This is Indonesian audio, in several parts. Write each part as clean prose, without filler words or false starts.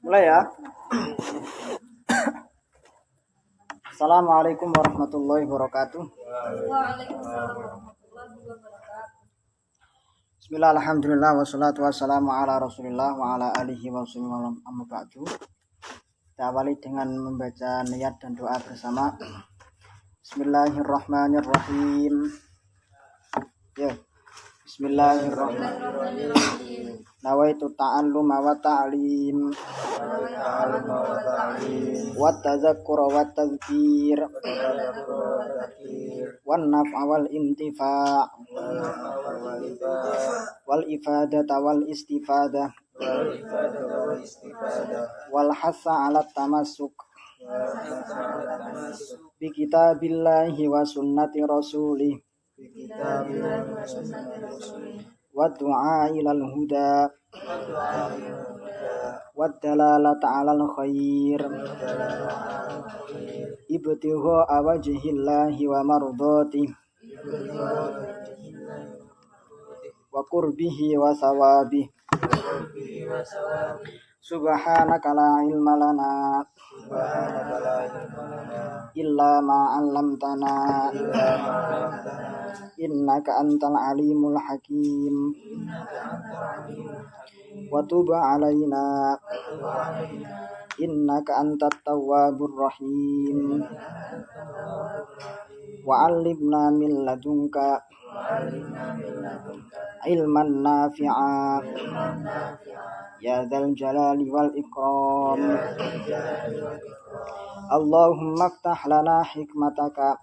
Mulai ya. Assalamualaikum warahmatullahi wabarakatuh. Waalaikumsalam warahmatullahi wabarakatuh. Bismillah, alhamdulillah, wassalatu wassalamu ala rasulillah wa ala alihi wa sallam, amma ba'du. Kita awali dengan membaca niat dan doa bersama. Bismillahirrahmanirrahim. Ya. Bismillahirrahmanirrahim. Nawaitu ta'alluma wa ta'lim wa tadzakkura wa tadhkir wan naf'a wal intifa' wal ifadata wal istifadah wal hassa 'ala tamassuk bi kitabillahi wa sunnati rasulih wa du'a ilal huda wa dalalata 'alal khair ibtigha wajhillahi wa mardati wa qurbihi wa sawabi. Subhanaka la ilma lana illa ma 'allamtana innaka antal alimul hakim wa tub 'alaina innaka antat tawwabur rahim wa 'allimna min ladunka ilman nafi'a ya dzal jalali wal ikram. Allahumma aftah lana hikmataka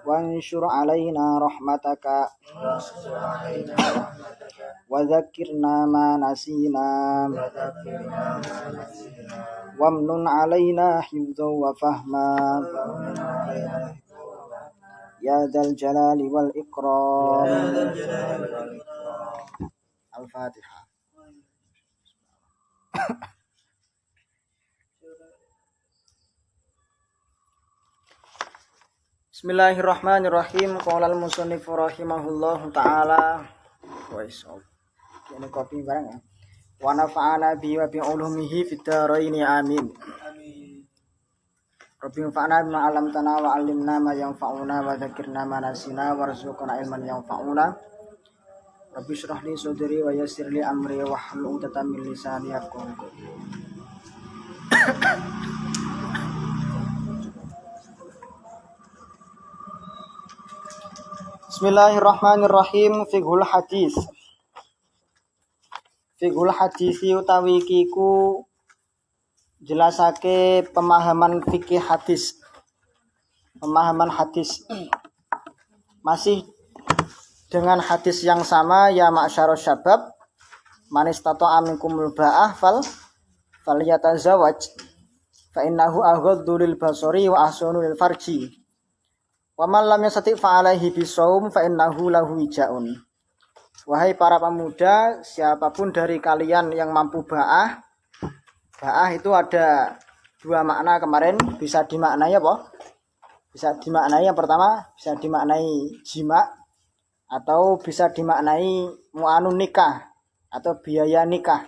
wanshur alaina rahmataka wa dzakkirna ma nasina wamnun alaina hifdhan wa fahma ya dzal jalali wal ikram. Al-Fatihah. Bismillahirrahmanirrahim. Qala al-musannif rahimahullahu taala. Ini kopi barang ya. Wa nafa'ana bi wa bi ulumihi fid dharain amin. Rabbi anfa'na bima 'allamtana wa 'allimna ma yanfa'una wa dzakkirna ma nasina warzuqna ilman yanfa'una. Rabbi shrah li sadri wa yassir li amri wa hlul 'uqdatam min lisani yafqahu qawli. Bismillahirrahmanirrahim. Fiqhul hadis. Fiqhul hadisi utawi iku jelasake pemahaman fikih hadis. Pemahaman hadis. Masih dengan hadis yang sama, ya ma'syarus syabab man istata'a minkumul ba'ah falyatazawwaj fa innahu aghaddu lil basari wa ahsanu lil farji wa man lam yastati' fa alaihi bisawm fa innahu lahu wijaun. Wahai para pemuda, siapapun dari kalian yang mampu ba'ah itu ada dua makna kemarin, bisa dimaknai apa? Bisa dimaknai yang pertama, bisa dimaknai jima' atau bisa dimaknai mu'anun nikah atau biaya nikah,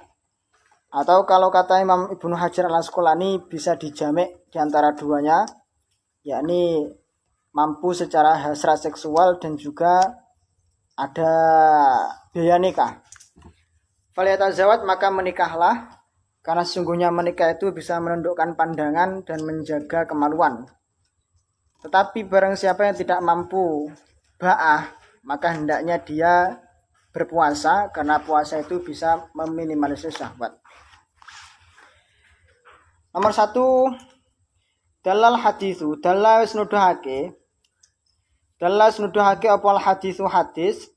atau kalau kata Imam Ibnu Hajar al-Asqalani bisa dijamek diantara duanya, yakni mampu secara hasrat seksual dan juga ada biaya nikah. Falyatazawwaj, maka menikahlah, karena sesungguhnya menikah itu bisa menundukkan pandangan dan menjaga kemaluan. Tetapi barang siapa yang tidak mampu ba'ah, maka hendaknya dia berpuasa, karena puasa itu bisa meminimalisir syahwat. Nomor 1, dalal hadisu. Dalal nuduhake apa hadisu hadis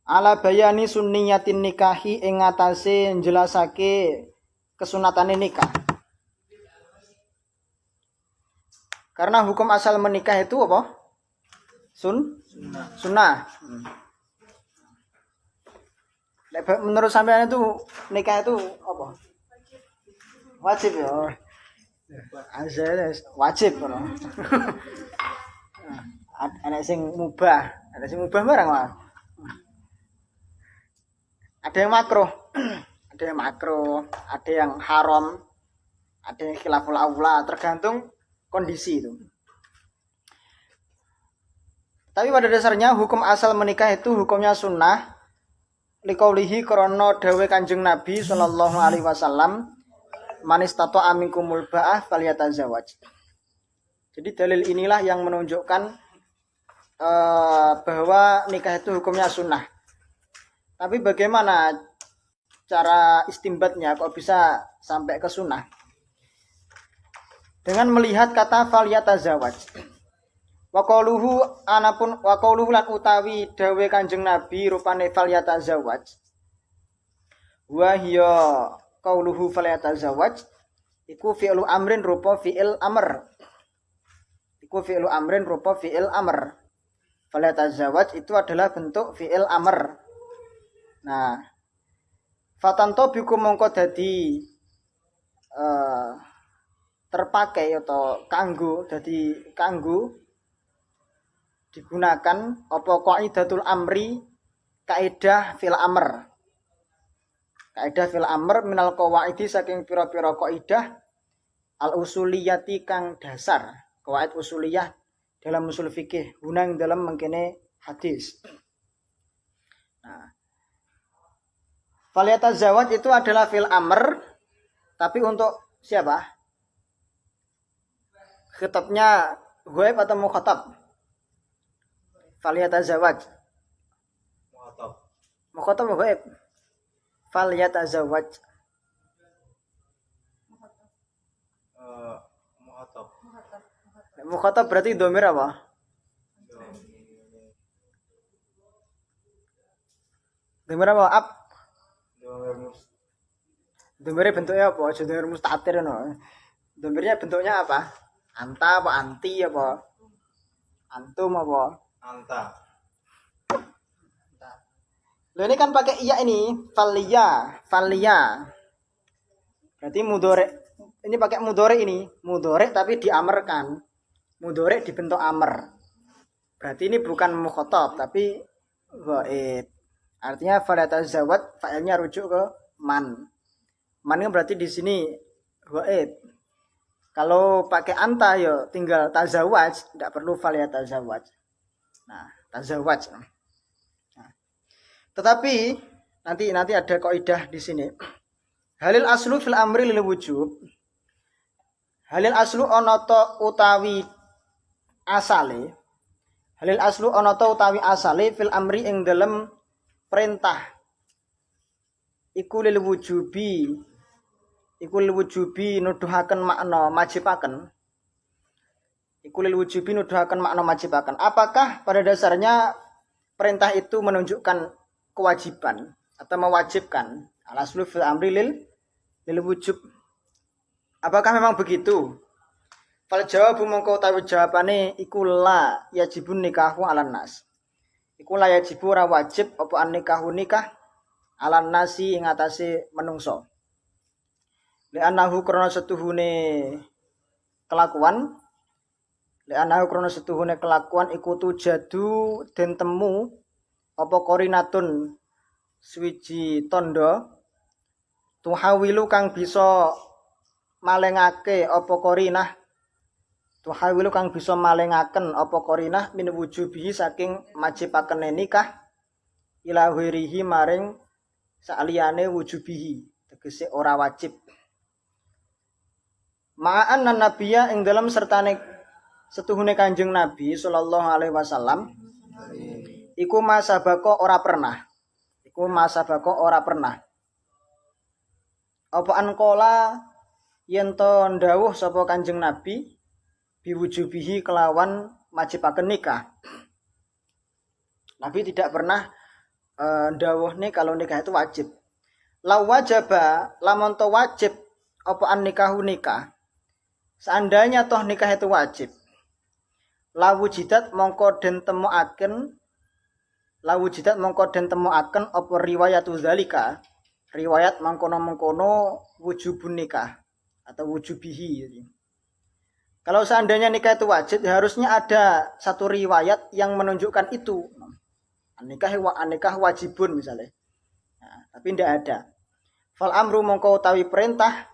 ala bayani sunniyatin nikahi ing atase njelasake kesunatane nikah. Karena hukum asal menikah itu apa? Sunnah. Menurut sampean itu nikah itu apa? Wajib ya. Wajib loh. Ada sing mubah barang lah. Ada yang makruh, ada yang makruh, ada yang haram, ada yang khilaful aula, tergantung kondisi itu. Tapi pada dasarnya hukum asal menikah itu hukumnya sunnah. Liqaulihi krana dawuh Kanjeng Nabi sallallahu alaihi wasallam, manistata aminkumul ba'ah falyatazawwaj. Jadi dalil inilah yang menunjukkan bahwa nikah itu hukumnya sunnah. Tapi bagaimana cara istimbatnya kok bisa sampai ke sunnah? Dengan melihat kata falyatazawwaj. Wa qauluhu anapun wa qauluhu lan utawi dawe Kanjeng Nabi rupane falyatazawwaj. Wa hiya qauluhu falyatazawwaj iku fi'lu amrin rupa fi'il amr. Iku fi'lu amrin rupa fi'il amr. Falyatazawwaj itu adalah bentuk fi'il amr. Nah, fatanto biku mongko dadi terpakai atau kanggo digunakan apa qaidatul amri kaidah fil amr. Kaidah fil amr minal qawaidi saking pira-pira kaidah al usuliyati kang dasar. Qawaid usuliyah dalam usul fikih, hunang dalam mengkene hadis. Nah, falyatazawwaj itu adalah fil amr, tapi untuk siapa? Khitabnya ghaib atau mukhatab? Falyatazawwaj. Mukhatab ghaib. Falyatazawwaj. Mukhatab berarti dhamir apa? Dhamir apa? Dhamirnya bentuknya apa? Aja dhamir mustatir no. Dhamirnya bentuknya apa? Anta apa anti apa? Antum apa? Anta. Loh ini kan pakai iya ini, falia. Berarti mudhari. Ini pakai mudhari ini, mudhari tapi diamerkan. Mudhari dibentuk amr. Berarti ini bukan mukhatab tapi ghaib. Artinya falyatazawwaj fa'ilnya rujuk ke man. Man itu berarti di sini ghaib. Kalau pakai anta ya tinggal tazawwaj, tidak perlu falyatazawwaj. Nah, tazawwaj. Nah, tetapi nanti ada kaidah di sini. Halil aslu fil amri lil wujub. Halil aslu ana ta utawi asale. Halil aslu ana ta utawi asale fil amri ing dalem perintah. Iku lil wujubi. Iku lil wujubi nuduhaken makna majibaken. Iku lil wujubi nuduhaken makna majibaken. Apakah pada dasarnya perintah itu menunjukkan kewajiban atau mewajibkan? Al-aslu fil amri lil wujub. Apakah memang begitu? Fal jawabu mongko utawi jawabane iku la yajibun nikahu 'alan nas. Iku la yajibu ora wajib apa an nikahu nikah 'alan nasi ing atase menungso. Li'annahu krana setuhune kelakuan iku tujadu den temu apa korinatun swiji tondo tuhawilu kang bisa malengake apa korinah apa korinah min wujubihi saking majibakene nikah ila wirihi maring saliyane wujubihi tegese ora wajib. Ma'an nabiya ing dalam sertane setuhune Kanjeng Nabi sallallahu alaihi wasallam iku masabako ora pernah. Apa anqala yen to ndawuh sapa Kanjeng Nabi biwujubihi kelawan majibaken nikah. Nabi tidak pernah ndawuhne kalau nikah itu wajib. La wajaba lamun to wajib apa an nikahu nikah. Seandainya toh nikah itu wajib. La wujidat mongko den temuaken apa riwayatu zalika. Riwayat mengkono-mengkono wujubun nikah atau wujubihi. Kalau seandainya nikah itu wajib, harusnya ada satu riwayat yang menunjukkan itu. Nikah wajibun misalnya. Nah, tapi tidak ada. Fal amru mongko utawi perintah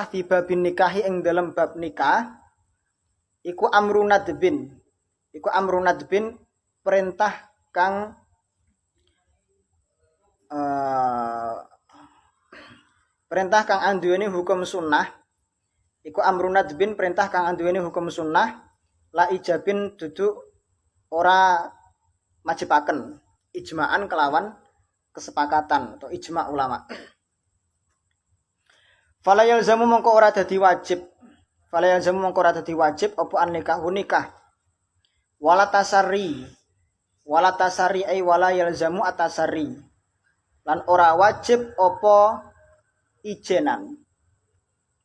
fi babin nikahi ing dalam bab nikah iku amru nadbin perintah kang anduweni hukum sunnah. Iku amru nadbin perintah kang anduweni hukum sunnah la ijabin duduk ora majibaken ijma'an kelawan kesepakatan atau ijma' ulama. Fala yalzamu mongko ora dadi wajib apa an nikah wala tasarri ay wala yalzamu atasarri lan ora wajib apa ijenan,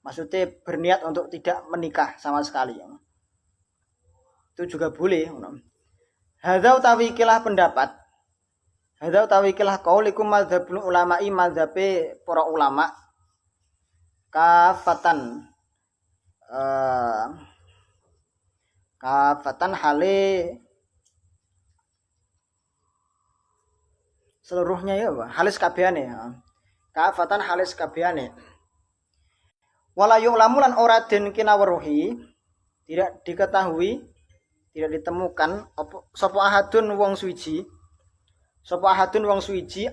maksudnya berniat untuk tidak menikah sama sekali, itu juga boleh. Hadza utawi ikilah pendapat, hadza utawi ikilah qaulikum madzhabul ulama'i madzhabe para ulama kafatan hale seluruhnya ya halis kabehane kafatan halis kabehane wala yu'lamu lan ora den kinaweruhi tidak diketahui tidak ditemukan sapa ahadun wong suwiji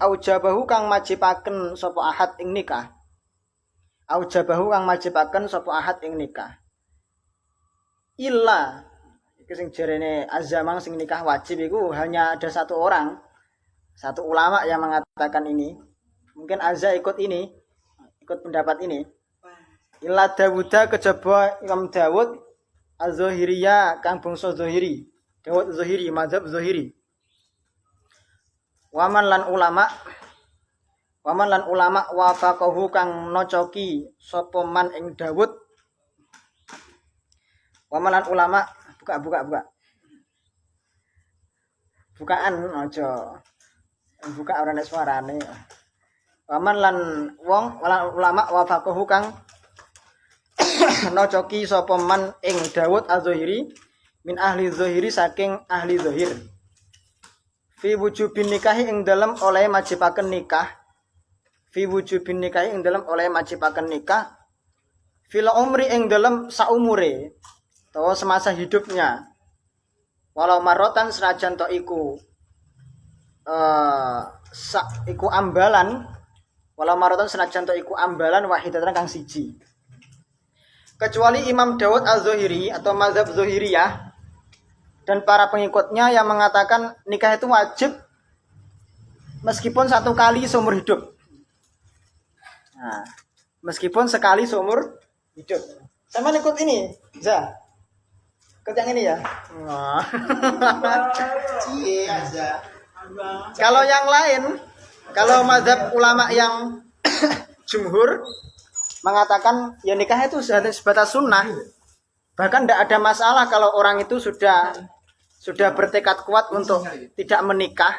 aujabahu kang majibaken sapa ahad ing nikah illa iki sing jarene azamang sing nikah wajib iku hanya ada satu ulama yang mengatakan ini. Mungkin Azza ikut pendapat ini. Illa Dawuda kejaba Imam Dawud Az-Zahiriyah kang bangsa Zahiri. Dawud Zahiri, mazhab Zahiri. Waman lan ulama wafaqahu kang nocoki sapa man ing Dawud. Waman lan ulama bukaan aja. Buka ora nek suarane. Waman lan ulama wafaqahu kang nocoki sapa man ing Dawud Az-Zahiri min ahli Zahiri saking ahli Zahir. Fi wujubin nikahi ing dalem oleh majibaken nikah. Fil umri ing dalem saumure utawa semasa hidupnya. Walau marotan senajan to iku ambalan wahidatan kang siji. Kecuali Imam Dawud Az-Zahiri atau mazhab Zahiriyah dan para pengikutnya yang mengatakan nikah itu wajib meskipun satu kali seumur hidup. Nah, meskipun sekali seumur hidup. Sama ikut ini, Za. Ikut yang ini ya. Kalau yang lain, kalau mazhab ulama yang jumhur mengatakan ya nikah itu sebatas sunnah, bahkan tidak ada masalah kalau orang itu sudah bertekad kuat untuk tidak menikah,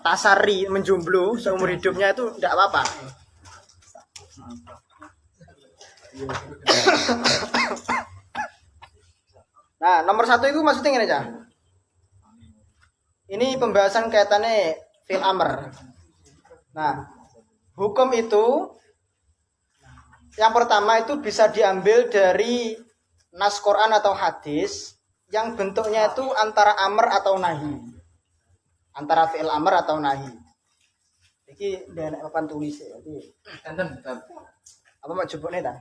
tasari menjomblo seumur hidupnya itu tidak apa-apa. Nah, nomor 1 itu maksudnya ini aja. Ini pembahasan kaitannya fil amr. Nah, hukum itu yang pertama itu bisa diambil dari nas Quran atau hadis yang bentuknya itu antara amr atau nahi. Antara fi'il amr atau nahi. Iki nek papan tulis ya. Enten. Apa mau jebone ta?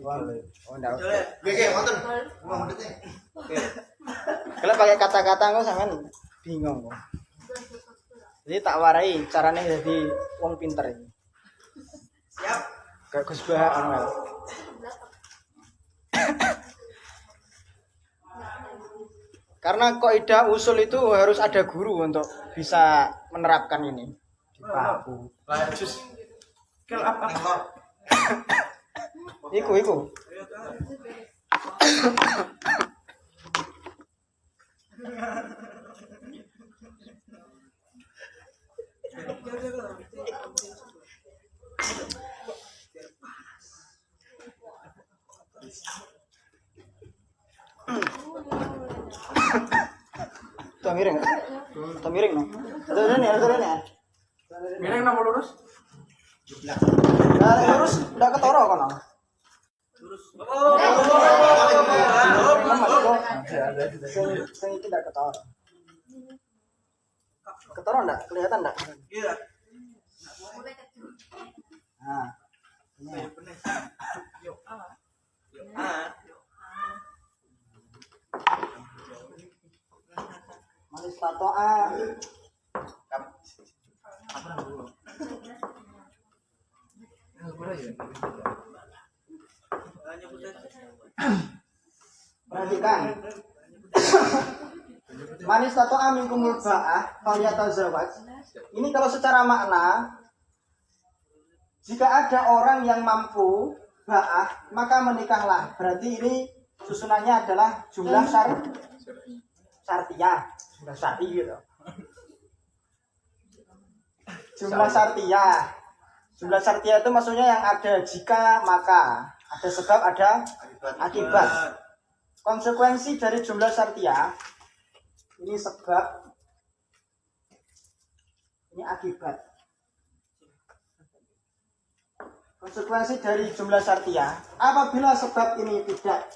Oh, ndak. Nggih, wonten. Oke. Kalau pakai kata-kata engko sampean bingung kok. Jadi tak warai carane jadi wong pinter ini. Siap. Kayak Gus Baha Anwar. Karena kaidah usul itu harus ada guru untuk bisa menerapkan ini. Baku. Lanjut. Kel apa? Iku. Tuh miring. Atau miring no? Atau ini. Miring napa lurus? Nah, lurus ndak ketara kono. Sing iki ndak ketara. Ketara ndak? Kelihatan ndak? Iya. Nah. Ini. Manis patoa. Perhatikan. Manis tatoa minkumul ba'ah falyatazawwaj. Ini kalau secara makna, jika ada orang yang mampu ba'ah, maka menikahlah. Berarti ini susunannya adalah jumlah syartiyah. Jumlah syarti gitu. Jumlah syartiyah. Jumlah syartiyah itu maksudnya yang ada jika maka. Ada sebab, ada akibat. Konsekuensi dari jumlah syartiyah, ini sebab, ini akibat. Konsekuensi dari jumlah syartiyah, apabila sebab ini tidak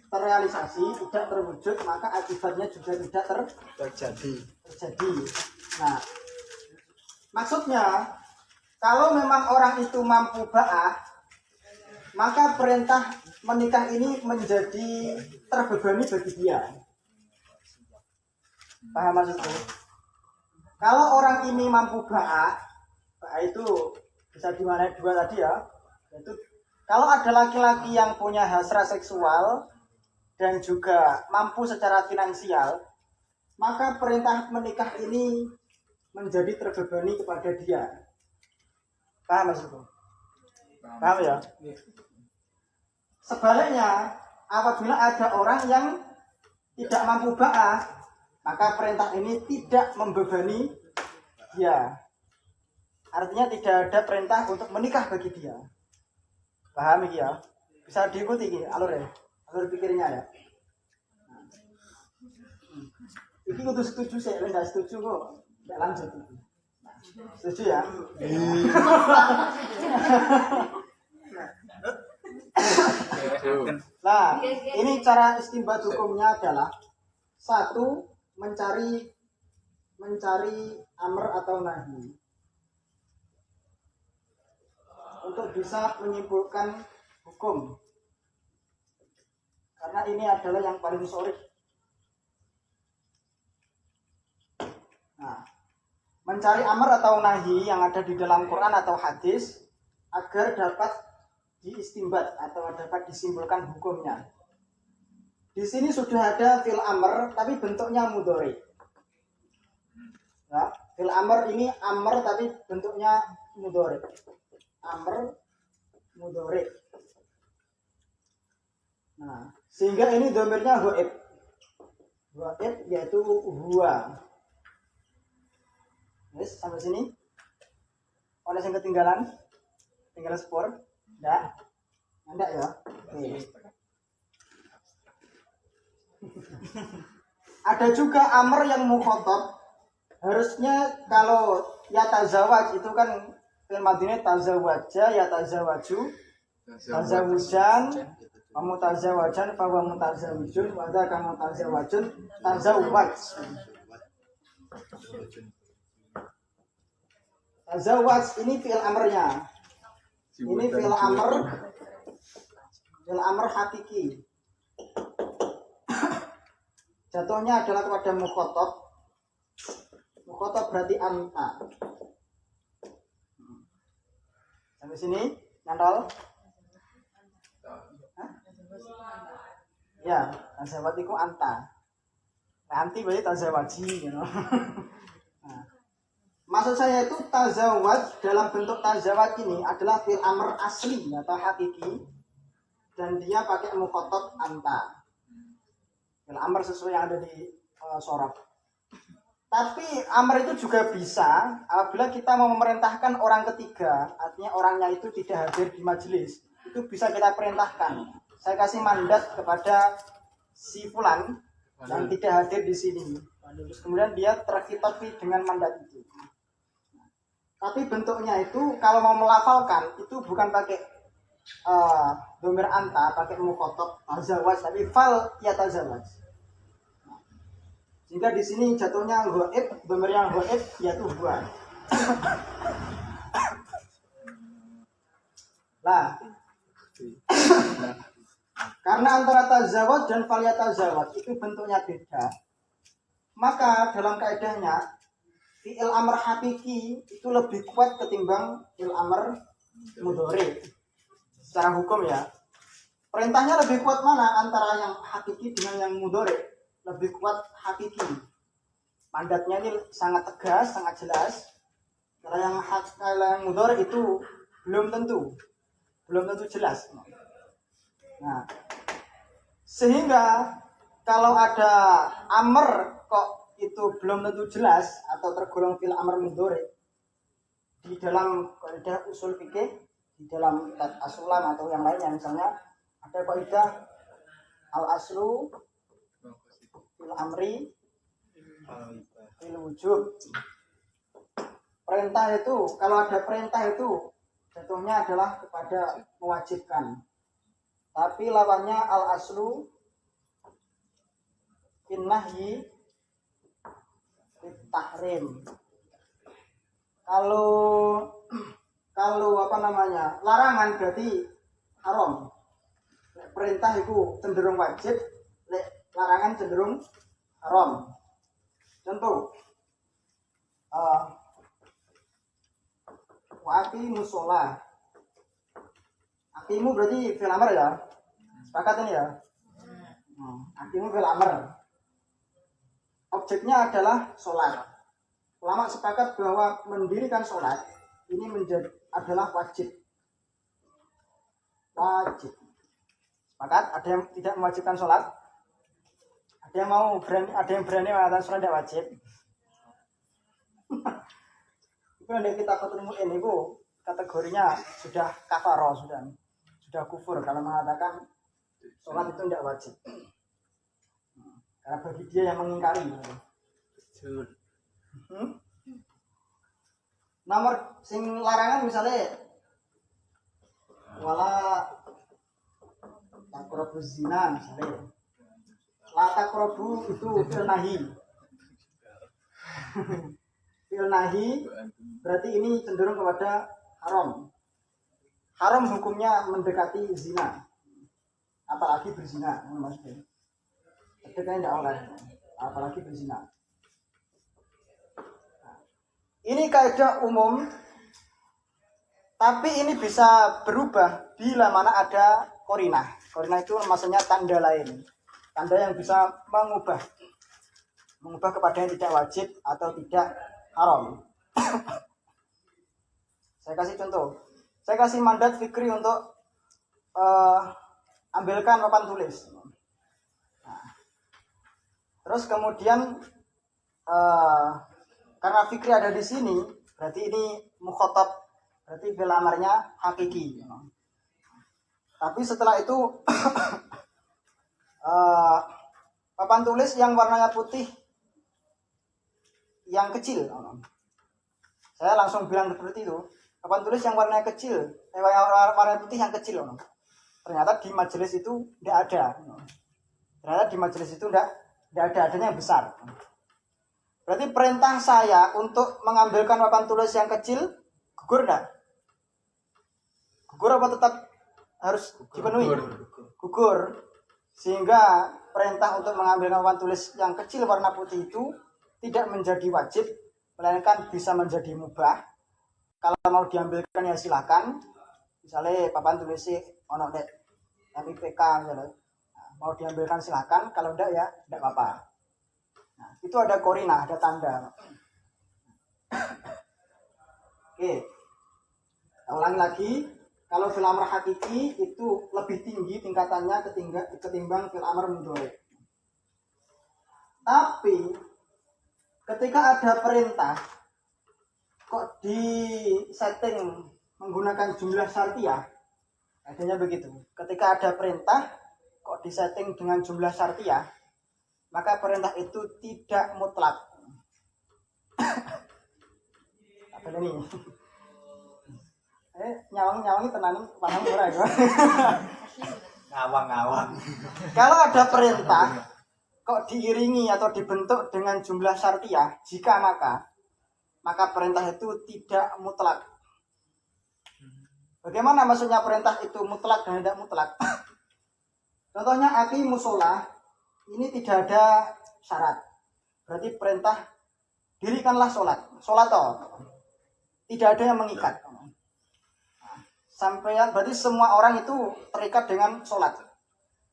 terrealisasi, tidak terwujud, maka akibatnya juga tidak terjadi. Nah, maksudnya, kalau memang orang itu mampu ba'ah, maka perintah menikah ini menjadi terbebani bagi dia. Paham maksudku? Kalau orang ini mampu ba'ah itu bisa dimaknai dua tadi ya. Yaitu kalau ada laki-laki yang punya hasrat seksual dan juga mampu secara finansial, maka perintah menikah ini menjadi terbebani kepada dia. Paham maksudku? Paham ya? Sebaliknya, apabila ada orang yang tidak mampu ba'ah, maka perintah ini tidak membebani dia. Artinya tidak ada perintah untuk menikah bagi dia. Paham ya? Bisa diikuti ini alur pikirnya ya. Ini kudu setuju sih, enggak setuju kok enggak lanjut itu. Setuju ya? Nah, ini cara istinbat hukumnya adalah satu, mencari amr atau nahi untuk bisa menyimpulkan hukum, karena ini adalah yang paling sharih. Nah, mencari amr atau nahi yang ada di dalam Quran atau hadis agar dapat diistimbat atau dapat disimpulkan hukumnya. Di sini sudah ada fil amr tapi bentuknya mudhari. Ya, fil amr ini amr tapi bentuknya mudhari. Amr mudhari. Nah, sehingga ini dhamirnya ghaib. Ghaib yaitu huwa. Yes, sampai sini. Ada yang ketinggalan? Tinggal spor? Enggak ya? Oke. Ada juga amr yang mukhatab. Harusnya kalau yatazawaj itu kan fil madinah tazawaja, yatazawaju, tazawujan, mutazawajan, fa wa mutazawijun, wa dzaka mutazawajun, tazawwaj. Tazawwaj ini fi'il amrnya. Ini fi'il amr hakiki. Jatuhnya adalah kepada mukhatab. Mukhatab berarti anta. Sampai sini, nyantol? Ya, tazawwaj itu anta. Anti berarti tazawaji, you know. Nah, maksud saya itu tazawwaj dalam bentuk tazawwaj ini adalah fi'il amr asli atau hakiki, dan dia pakai mukhatab anta. Fi'il amr sesuai yang ada di sorof. Tapi amr itu juga bisa apabila kita mau memerintahkan orang ketiga, artinya orangnya itu tidak hadir di majelis, itu bisa kita perintahkan. Saya kasih mandat kepada si fulan yang tidak hadir di sini. Terus kemudian dia terkitabi dengan mandat itu. Tapi bentuknya itu kalau mau melafalkan itu bukan pakai domir anta, pakai mukhotob tazawaj, tapi fal ya tazawaj. Sehingga di sini jatuhnya ghaib, domir yang ghaib yaitu huwa. Lah, karena antara tazawaj dan fal ya tazawaj itu bentuknya beda, maka dalam kaidahnya fi'il amr hakiki itu lebih kuat ketimbang fi'il amr mudhari. Secara hukum ya, perintahnya lebih kuat mana antara yang hakiki dengan yang mudhari? Lebih kuat hakiki. Mandatnya ini sangat tegas, sangat jelas. Kalau yang mudhari itu belum tentu jelas. Nah, sehingga kalau ada amr kok itu belum tentu jelas atau tergolong fil amr mudhari, di dalam kaidah usul fikih, di dalam asulam atau yang lainnya, misalnya ada kaidah al aslu fil amri fil wujub. Perintah itu, kalau ada perintah itu jatuhnya adalah kepada mewajibkan, tapi lawannya al aslu fil nahyi tahrim. Kalau larangan berarti haram. Perintah itu cenderung wajib, larangan cenderung haram. Contoh, aqimu sholah. Aqimu berarti fi'il amr ya. Sepakat ini ya. Aqimu fi'il amr. Objeknya adalah sholat. Ulama sepakat bahwa mendirikan sholat ini adalah wajib. Sepakat? Ada yang tidak mewajibkan sholat? Ada yang berani mengatakan sholat tidak wajib? Itu yang kita ketemu ini kategorinya sudah kafaro, sudah kufur kalau mengatakan sholat itu tidak wajib. Karena bagi dia yang mengingkari. Nomor sing larangan misalnya wala taqrabu zina misalnya. La taqrabu itu fil nahi. Fil nahi berarti ini cenderung kepada haram. Haram hukumnya mendekati zina. Apalagi berzina, maksudnya. Ketika tidak oleh, apalagi berzina. Ini kaidah umum, tapi ini bisa berubah bila mana ada korinah. Korinah itu maksudnya tanda lain, tanda yang bisa mengubah kepada yang tidak wajib atau tidak haram. Saya kasih contoh, saya kasih mandat fikri untuk ambilkan papan tulis. Terus kemudian karena fikri ada di sini, berarti ini mukhotob, berarti fi'il amarnya hakiki. Tapi setelah itu papan tulis yang warnanya putih yang kecil. Saya langsung bilang seperti itu. Papan tulis yang warnanya kecil, warna putih yang kecil. Ternyata di majelis itu tidak ada. Adanya yang besar. Berarti perintah saya untuk mengambilkan papan tulis yang kecil gugur enggak? Gugur apa tetap harus dipenuhi? Gugur. Sehingga perintah untuk mengambilkan papan tulis yang kecil warna putih itu tidak menjadi wajib, melainkan bisa menjadi mubah. Kalau mau diambilkan ya silakan. Misalnya papan tulisnya ono nek MIPK misalnya. Mau diambilkan silakan, kalau enggak ya enggak apa-apa. Nah, itu ada korinah, ada tanda. Oke. Ulangi lagi, kalau fil amr hakiki itu lebih tinggi tingkatannya ketimbang fil amr mudhari. Tapi ketika ada perintah kok di setting menggunakan jumlah syartiyah, adanya begitu. Ketika ada perintah kok disetting dengan jumlah syartiyah, maka perintah itu tidak mutlak. Apa ini? Nyawang tenan paham ora ya? Ngawang-ngawang. Kalau ada perintah kok diiringi atau dibentuk dengan jumlah syartiyah, jika maka perintah itu tidak mutlak. Bagaimana maksudnya perintah itu mutlak dan tidak mutlak? Contohnya aqimus shalah, ini tidak ada syarat. Berarti perintah dirikanlah sholat. Sholat tidak ada yang mengikat. Sampai berarti semua orang itu terikat dengan sholat.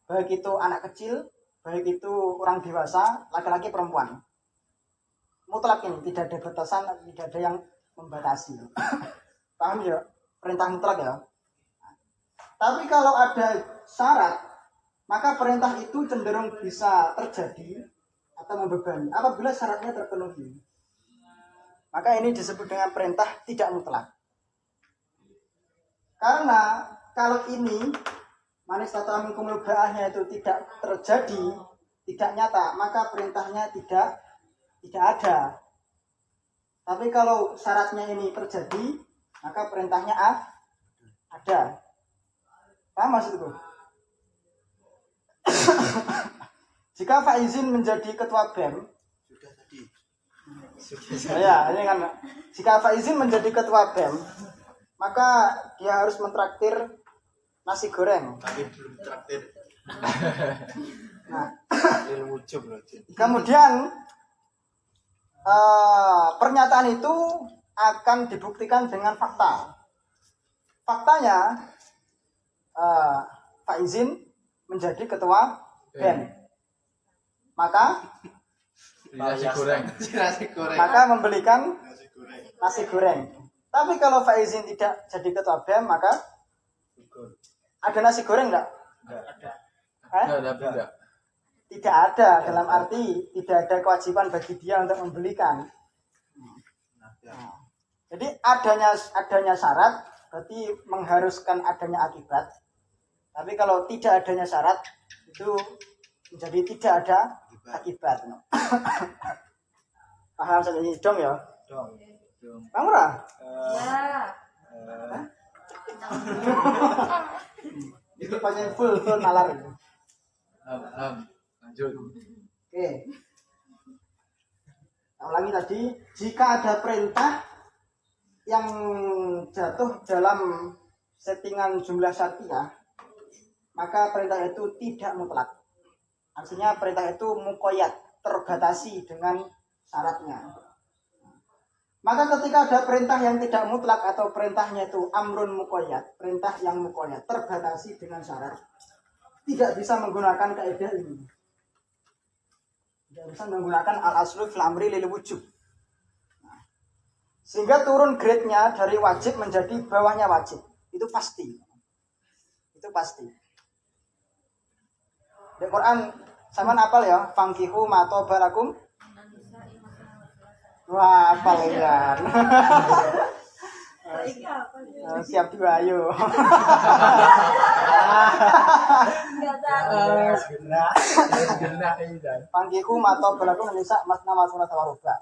Baik itu anak kecil, baik itu orang dewasa, laki-laki, perempuan. Mutlak ini, tidak ada batasan, tidak ada yang membatasi. Paham ya? Perintah mutlak ya. Tapi kalau ada syarat, maka perintah itu cenderung bisa terjadi atau membebani apabila syaratnya terpenuhi. Maka ini disebut dengan perintah tidak mutlak. Karena kalau ini manistata minkumul ba'ahnya itu tidak terjadi, tidak nyata, maka perintahnya tidak ada. Tapi kalau syaratnya ini terjadi, maka perintahnya ada. Paham maksudku? Jika Faizin menjadi ketua BEM, Sudah tadi. ya, ini kan. Jika Faizin menjadi ketua BEM, maka dia harus mentraktir nasi goreng. Tapi belum traktir. Nah, Ilmu wujud berarti. kemudian pernyataan itu akan dibuktikan dengan fakta. Faktanya, Faizin menjadi ketua BEM. Maka Nasi goreng. Nasi goreng. maka membelikan Nasi goreng. nasi goreng. Tapi kalau Faizin tidak jadi ketua BEM, maka ada nasi goreng enggak? Enggak. Tidak. Tidak ada, dalam arti tidak ada kewajiban bagi dia untuk membelikan. Nah, jadi adanya syarat berarti mengharuskan adanya akibat. Tapi kalau tidak adanya syarat itu menjadi tidak ada akibat. Paham sampai ini dong ya? Dong. Paham ora? Ya. Itu panjang full nalar itu. Lanjut. Oke. Nah, ulangi tadi, jika ada perintah yang jatuh dalam settingan jumlah syartiyah, maka perintah itu tidak mutlak. Artinya perintah itu muqayyad, terbatasi dengan syaratnya. Maka ketika ada perintah yang tidak mutlak atau perintahnya itu amrun muqayyad, perintah yang muqayyad, terbatasi dengan syarat, tidak bisa menggunakan kaidah ini. Tidak bisa menggunakan al-aslu fil amri lil wujub. Sehingga turun grade-nya dari wajib menjadi bawahnya wajib. Itu pasti. Itu pasti. Di Quran sama apal ya, fangkihu ma tobalakum. Wah, apal ya. Siap juga, ayo. Fangkihu ma tobalakum nisa masna masuna tawaruba.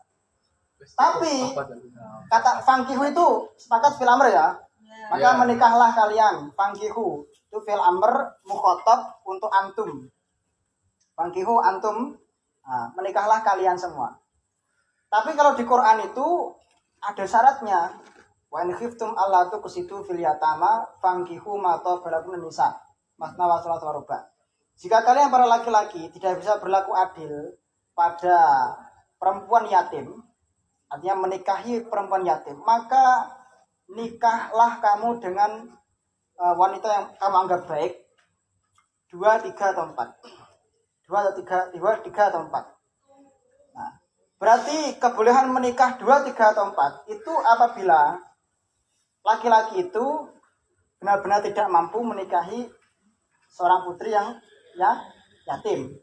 Tapi kata fangkihu itu sepakat fil amr ya. Maka menikahlah kalian. Fangkihu itu fil amr mukhatab untuk antum. Fangkihu antum, nah, menikahlah kalian semua. Tapi kalau di Quran itu ada syaratnya. Wa in khiftum alla tuqsitu fil yatama fangkihu ma tabalakum nisa masna wa salat wa ruba. Jika kalian para laki-laki tidak bisa berlaku adil pada perempuan yatim, artinya menikahi perempuan yatim, maka nikahlah kamu dengan wanita yang kamu anggap baik 2, 3 atau 4. 2 atau 3 atau 4. Nah, berarti kebolehan menikah 2, 3 atau 4 itu apabila laki-laki itu benar-benar tidak mampu menikahi seorang putri yang yatim.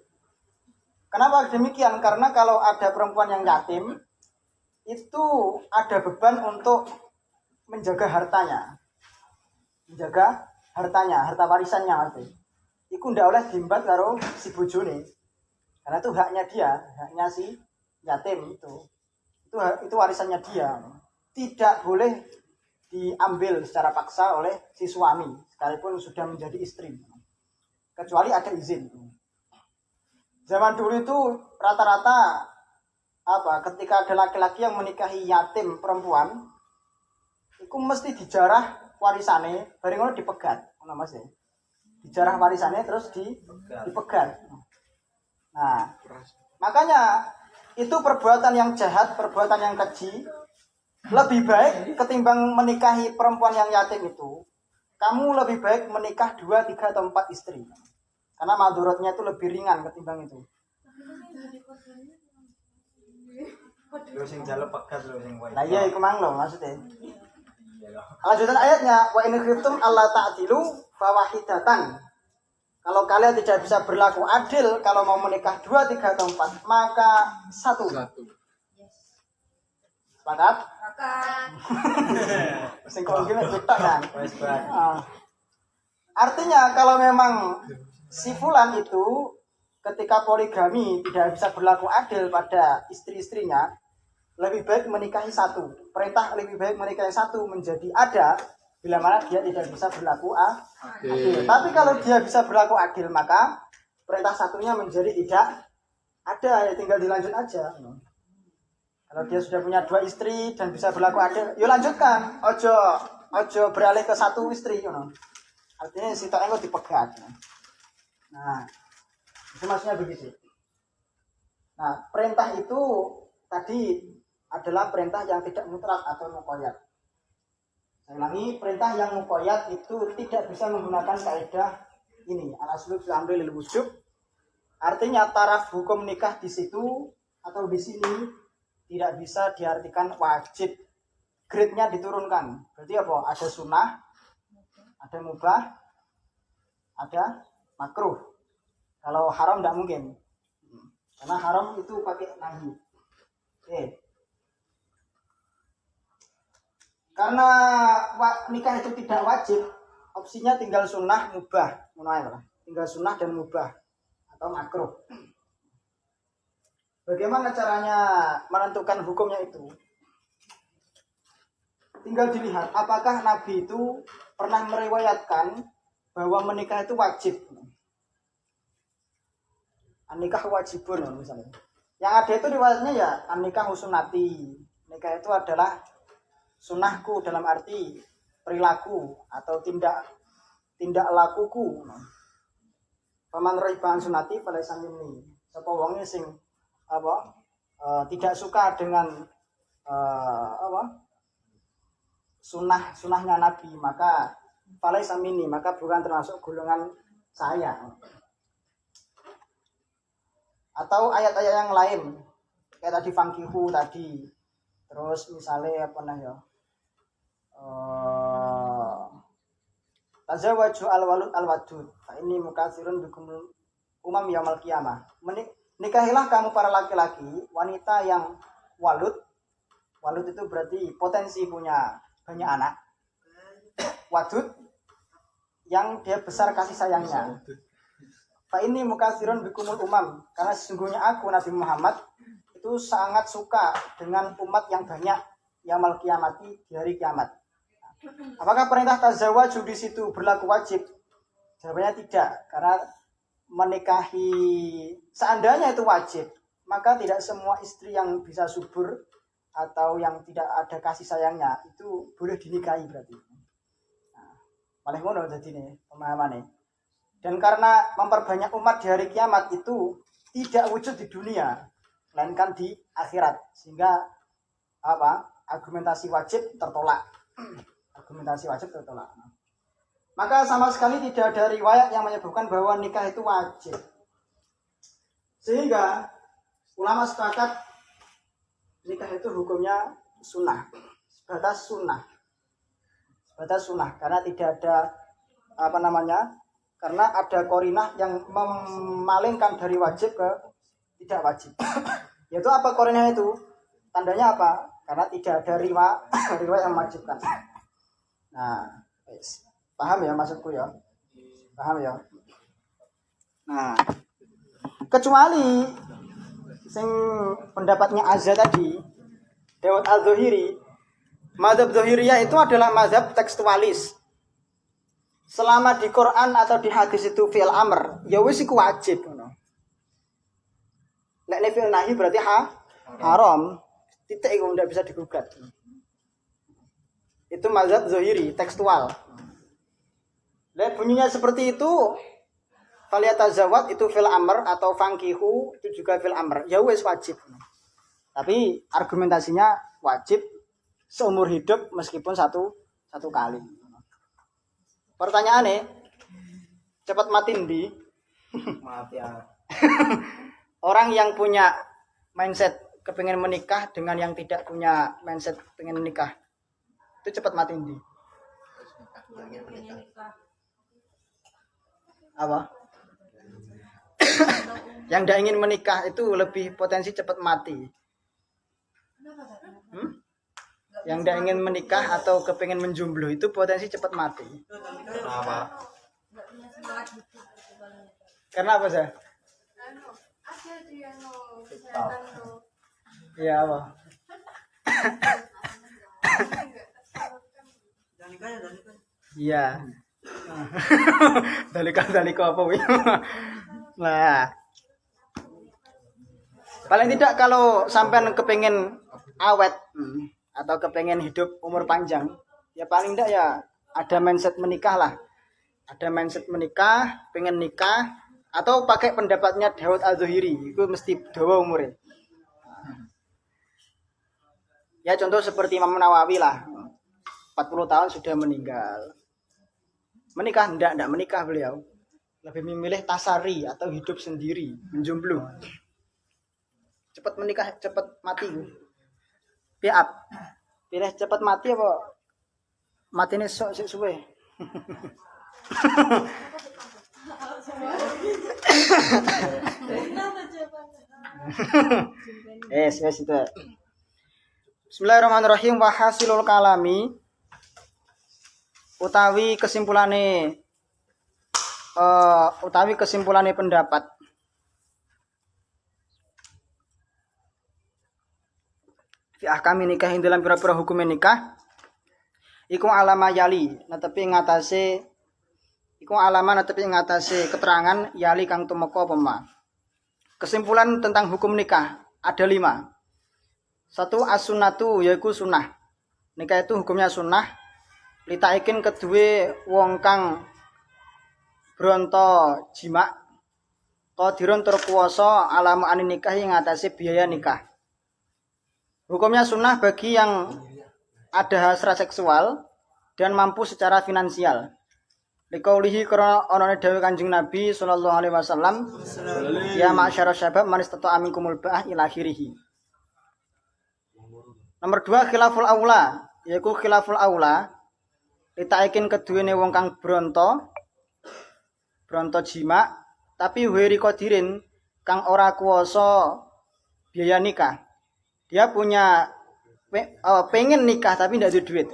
Kenapa demikian? Karena kalau ada perempuan yang yatim, itu ada beban untuk menjaga hartanya. Menjaga hartanya, harta warisannya. Iku ndak oleh diembat karo si bojone. Karena itu haknya dia, haknya si yatim itu. Itu warisannya dia. Tidak boleh diambil secara paksa oleh si suami sekalipun sudah menjadi istri. Kecuali ada izin. Zaman dulu itu rata-rata ketika ada laki-laki yang menikahi yatim perempuan, itu mesti dijarah warisane, bareng ngono dipegat, ngono Mas ya. Dijarah warisane terus dipegat. Nah, makanya itu perbuatan yang jahat, perbuatan yang keji. Lebih baik ketimbang menikahi perempuan yang yatim itu, kamu lebih baik menikah 2, 3 atau 4 istri. Karena madorotnya itu lebih ringan ketimbang itu. Lho sing jaluk pegat lho sing wae. Nah iya iku mang lho maksudnya. Lanjutan ayatnya, wa in khiftum alla ta'dilu fawahidatan. Kalau kalian tidak bisa berlaku adil kalau mau menikah 2, 3 atau 4, maka 1. Sepakat? Makan. Sing kok ngene betok kan. Wes bang. Artinya kalau memang si fulan itu ketika poligami tidak bisa berlaku adil pada istri-istrinya, lebih baik menikahi 1. Perintah lebih baik menikahi 1 menjadi ada bila mana dia tidak bisa berlaku adil. Tapi kalau dia bisa berlaku adil, maka perintah 1-nya menjadi tidak ada, ya tinggal dilanjut aja. Kalau dia sudah punya 2 istri dan bisa berlaku adil, yuk lanjutkan. Ojo beralih ke 1 istri, Artinya si tok engko dipegat. Nah, itu maksudnya begitu. Nah, perintah itu tadi adalah perintah yang tidak mutlak atau muqayyad. Saya ulangi, perintah yang muqayyad itu tidak bisa menggunakan kaidah ini, al-aslu fil amri lil wujub. Artinya taraf hukum nikah di situ atau di sini tidak bisa diartikan wajib. Grade-nya diturunkan. Berarti apa? Ada sunnah, ada mubah, ada makruh. Kalau haram tidak mungkin. Karena haram itu pakai nahi. Oke. Karena nikah itu tidak wajib, opsinya tinggal sunnah, mubah. Tinggal sunnah dan mubah atau makruh. Bagaimana caranya menentukan hukumnya itu? Tinggal dilihat apakah Nabi itu pernah meriwayatkan bahwa menikah itu wajib. Nikah wajibun misalnya. Yang ada itu riwayatnya ya nikah sunnati. Nikah itu adalah sunnahku dalam arti perilaku atau tindak lakuku. Paman raiban sunnati falaysa minni. Sapa wonge sing tidak suka dengan sunnahnya Nabi, maka falaysa minni, maka bukan termasuk golongan saya. Atau ayat-ayat yang lain kayak tadi fankihu tadi. Terus misalnya tazawwaju al-walud al-wadud fa inni mukatsirun bikum umam yaumil qiyamah. Nikahilah kamu para laki-laki wanita yang walud. Walud itu berarti potensi punya banyak anak. Wadud yang dia besar kasih sayangnya. Fa inni mukatsirun bikumul umam, karena sesungguhnya aku Nabi Muhammad itu sangat suka dengan umat yang banyak yaumil qiyamati, di hari kiamat. Apakah perintah tazawwaju di situ berlaku wajib? Jawabannya tidak, karena menikahi seandainya itu wajib, maka tidak semua istri yang bisa subur atau yang tidak ada kasih sayangnya itu boleh dinikahi berarti. Nah, paling ngono jadi nih pemahamannya. Dan karena memperbanyak umat di hari kiamat itu tidak wujud di dunia, melainkan di akhirat, sehingga argumentasi wajib tertolak. Maka sama sekali tidak ada riwayat yang menyebutkan bahwa nikah itu wajib. Sehingga ulama sepakat nikah itu hukumnya sunnah, sebatas sunnah, karena tidak ada karena ada korinah yang memalingkan dari wajib ke tidak wajib. Yaitu apa korinah itu? Tandanya apa? Karena tidak ada riwayat yang mewajibkan. Nah, paham ya maksudku ya? Paham ya? Nah, Kecuali sing pendapatnya Azza tadi, Dawud Al-Zuhiri, mazhab Zuhiriyah itu adalah mazhab tekstualis. Selama di Quran atau di hadis itu fi'il amr, ya wis iku wajib ngono. Nek fi'il nahi berarti haram. Titik iku ndak bisa digugat. Itu mazhab Zuhiri, tekstual. Lah bunyinya seperti itu, faliyatazawwad itu fi'il amr atau fangkihu itu juga fi'il amr. Ya wis wajib. Tapi argumentasinya wajib seumur hidup meskipun satu kali. Pertanyaannya, cepat mati ndi? Maaf ya. Orang yang punya mindset kepengen menikah dengan yang tidak punya mindset pengen menikah, itu cepat mati ndi? Apa? Yang tidak ingin menikah itu lebih potensi cepat mati. Yang tidak ingin menikah atau kepengen menjomblo itu potensi cepat mati. Kenapa? Karena apa sih? Iya apa? Iya. Dalika apa wi? Nah. Paling tidak kalau sampean kepengen awet atau kepengen hidup umur panjang, ya paling tidak ya ada mindset menikah lah. Ada mindset menikah, pengen nikah, atau pakai pendapatnya Dawud Al-Zuhiri, itu mesti dawa umurnya. Ya contoh seperti Imam Nawawi lah, 40 tahun sudah meninggal. Menikah? Enggak menikah beliau. Lebih memilih tasari atau hidup sendiri, menjomblo. Cepat menikah, cepat mati. Piap. Pilih cepat mati apa matine sok sik suwe. Wes itu. Bismillahirrahmanirrahim. Wa hasilul kalami utawi kesimpulane pendapat fi ahkami nikah ing dalam pira-pira hukum nikah iku alama yali netepi ngatasé keterangan yali kang tumeka pema. Kesimpulan tentang hukum nikah ada 5. 1 as-sunnatu yaiku sunnah. Nikah itu hukumnya sunnah. Litaikin kedue wong kang bronto jima qadirun tur kuwasa alam ani nikah ing ngatasé biaya nikah. Hukumnya sunnah bagi yang ada hasrat seksual dan mampu secara finansial. Liqaulihi karena onone dawuh Kanjeng Nabi sallallahu alaihi wasallam, ya ma'syarus syabab man istata'a minkumul ba'ah ila akhirih. Nomor 2 khilaful aula, yaiku khilaful aula ditaikin keduwene wong kang bronto jima tapi wiri qadirin kang ora kuwasa biaya nikah. Dia punya pengen nikah tapi ndak ada duit.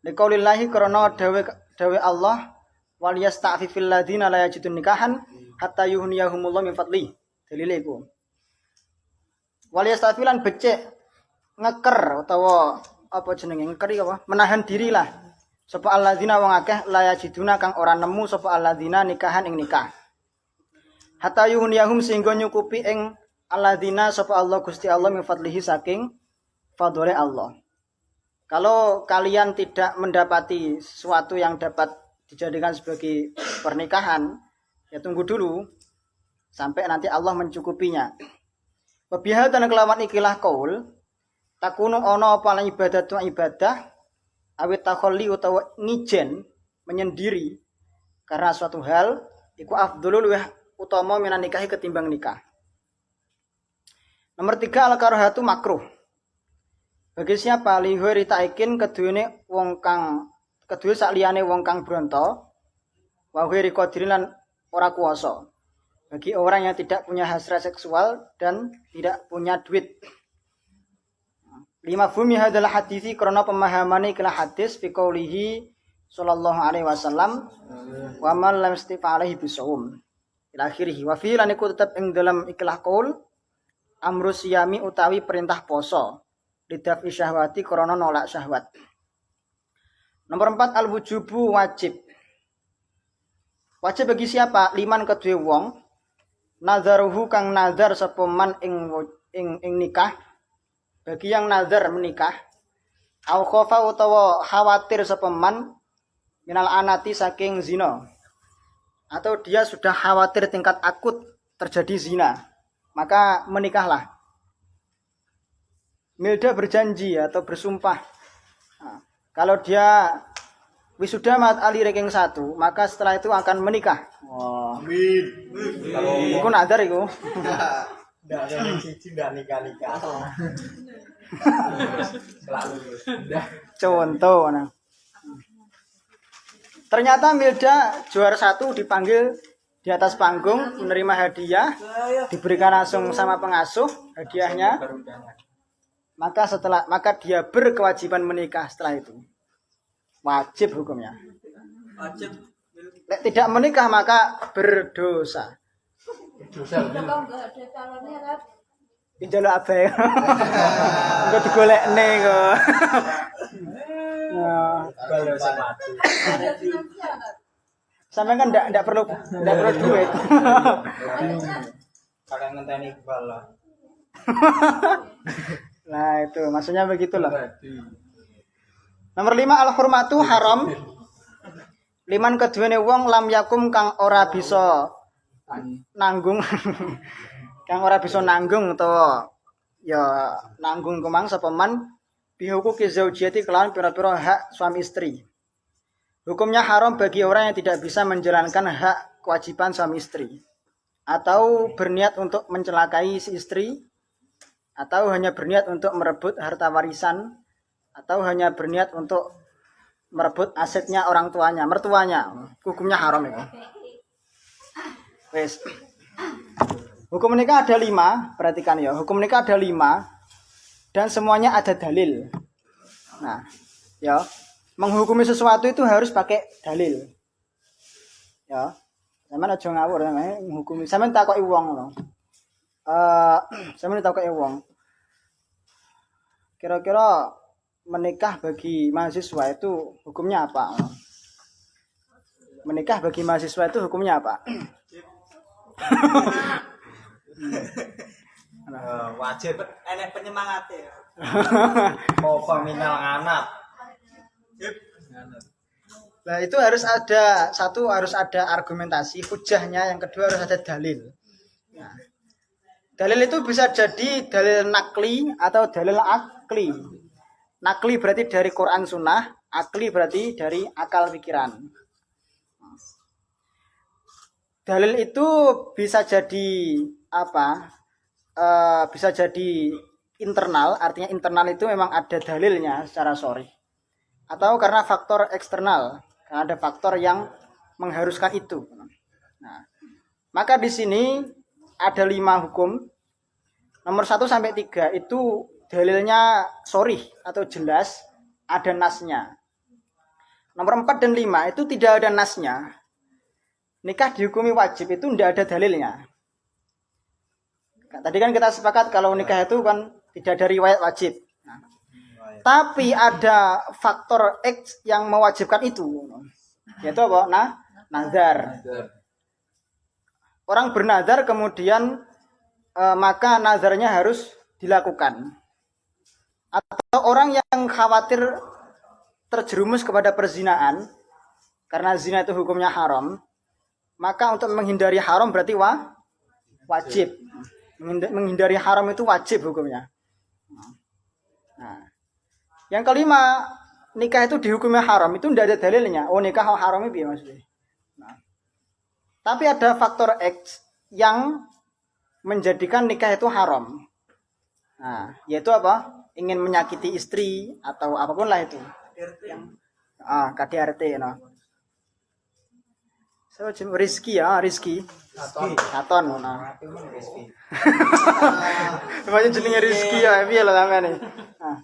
Liqaulillahi karena dawe Allah wal yasta'fifil ladina la yajidun nikahan hatta yuhniyahumullah min fadli. Dalile iku. Wal yastafilan becek ngeker utawa apa jenenge ngeker iki apa? Menahan diri lah. Sapa alladzina wong akeh la yajiduna kang ora nemu sapa alladzina nikahan ing nikah. Hatta yuhniyahum sehingga nyukupi ing alladzina sapa Allah Gusti Allah min fadlihi saking fadhole Allah. Kalau kalian tidak mendapati sesuatu yang dapat dijadikan sebagai pernikahan, ya tunggu dulu sampai nanti Allah mencukupinya. Wa biha dan kelawan ikilah qaul takunu ana apa ibadah awit takhalli utawa ngijen menyendiri karena suatu hal iku afdhalul wa utama minan nikahi ketimbang nikah. Nomor 3 al-karahatu makruh. Bagi siapa lihuri taikin keduwene wong kang kedue sakliyane wong kang bronto wa ghiri qadirin lan ora kuwasa. Bagi orang yang tidak punya hasrat seksual dan tidak punya duit. 5 fumi hadal hadisi karena pemahamane ikhlas hadis fi qaulihi sallallahu alaihi wasallam wa man lam istifa alaihi bisawm. ila akhirih. Wa fi lan iku tetep ing dalam ikilah qaul amru siyami utawi perintah poso lidaf syahwati krana nolak syahwat. Nomor 4 al wujubu wajib. Wajib bagi siapa? Liman kedue wong nazaruhu kang nazar sapa man ing nikah. Bagi yang nazar menikah au khofa utawa khawatir sapa man minal anati saking zina. Atau dia sudah khawatir tingkat akut terjadi zina, maka menikahlah. Milda berjanji atau bersumpah. Nah, kalau dia wisuda mat ali ranking 1, maka setelah itu akan menikah. Oh. Amin. Kalau Iku nazar iku. ndak ada yang siji ndak nikah-nikah. Selalu. Contoh nah. Ternyata Milda juara 1 dipanggil di atas panggung menerima hadiah, diberikan langsung sama pengasuh hadiahnya. Maka dia berkewajiban menikah setelah itu. Wajib hukumnya. Wajib. Nek tidak menikah maka berdosa. Kalau nggak ada calonnya kan? Ijalo abe. Engko digolekne kok. Nah, Kalau mati. Ada finansial kan? sampean kan enggak perlu duit. Kakak ngenteni Iqbal lah. Nah, itu maksudnya begitu loh. Nomor 5 al hurmatu haram. Liman keduene wong lam yakum kang ora bisa nanggung kang ora bisa nanggung utawa ya nanggung kemang sapa man bihuquqi zaujiyati kelawan pira-pira hak suami istri. Hukumnya haram bagi orang yang tidak bisa menjalankan hak kewajiban suami istri atau berniat untuk mencelakai si istri atau hanya berniat untuk merebut harta warisan atau hanya berniat untuk merebut asetnya orang tuanya, mertuanya. Hukumnya haram itu. Wes. Hukum nikah ada 5, perhatikan ya. Hukum nikah ada 5 dan semuanya ada dalil. Nah, ya, menghukumi sesuatu itu harus pakai dalil. Ya. Sampeyan aja ngawur menghukumi. Sampeyan takoki wong lho. Sampeyan takoki wong. Kira-kira menikah bagi mahasiswa itu hukumnya apa? Menikah bagi mahasiswa itu hukumnya apa? Wajib enek penyemangate. Mau peminal anak. Nah, itu harus ada harus ada argumentasi hujahnya, yang kedua harus ada dalil. Nah, dalil itu bisa jadi dalil nakli atau dalil akli. Nakli berarti dari Quran Sunnah, akli berarti dari akal pikiran. Dalil itu bisa jadi apa? Bisa jadi internal, artinya internal itu memang ada dalilnya secara shar'i. Atau karena faktor eksternal, karena ada faktor yang mengharuskan itu. Nah, maka di sini ada 5 hukum. Nomor 1 sampai 3 itu dalilnya shar'i atau jelas, ada nasnya. Nomor 4 dan 5 itu tidak ada nasnya. Nikah dihukumi wajib itu tidak ada dalilnya. Tadi kan kita sepakat kalau nikah itu kan tidak ada riwayat wajib. Nah, tapi ada faktor X yang mewajibkan itu. Yaitu apa? Nazar. Orang bernazar kemudian maka nazarnya harus dilakukan. Atau orang yang khawatir terjerumus kepada perzinaan karena zina itu hukumnya haram, maka untuk menghindari haram berarti wajib. Menghindari haram itu wajib hukumnya. Nah, yang kelima, nikah itu dihukumnya haram itu tidak ada dalilnya. Oh, nikah haram itu maksudnya. Nah, tapi ada faktor X yang menjadikan nikah itu haram. Nah, yaitu apa? Ingin menyakiti istri atau apapun lah itu. KDRT, no. So, Rizky ya, Rizky. Katon, nah. Namanya jenenge Rizky ya, piye lho sampean. Nah.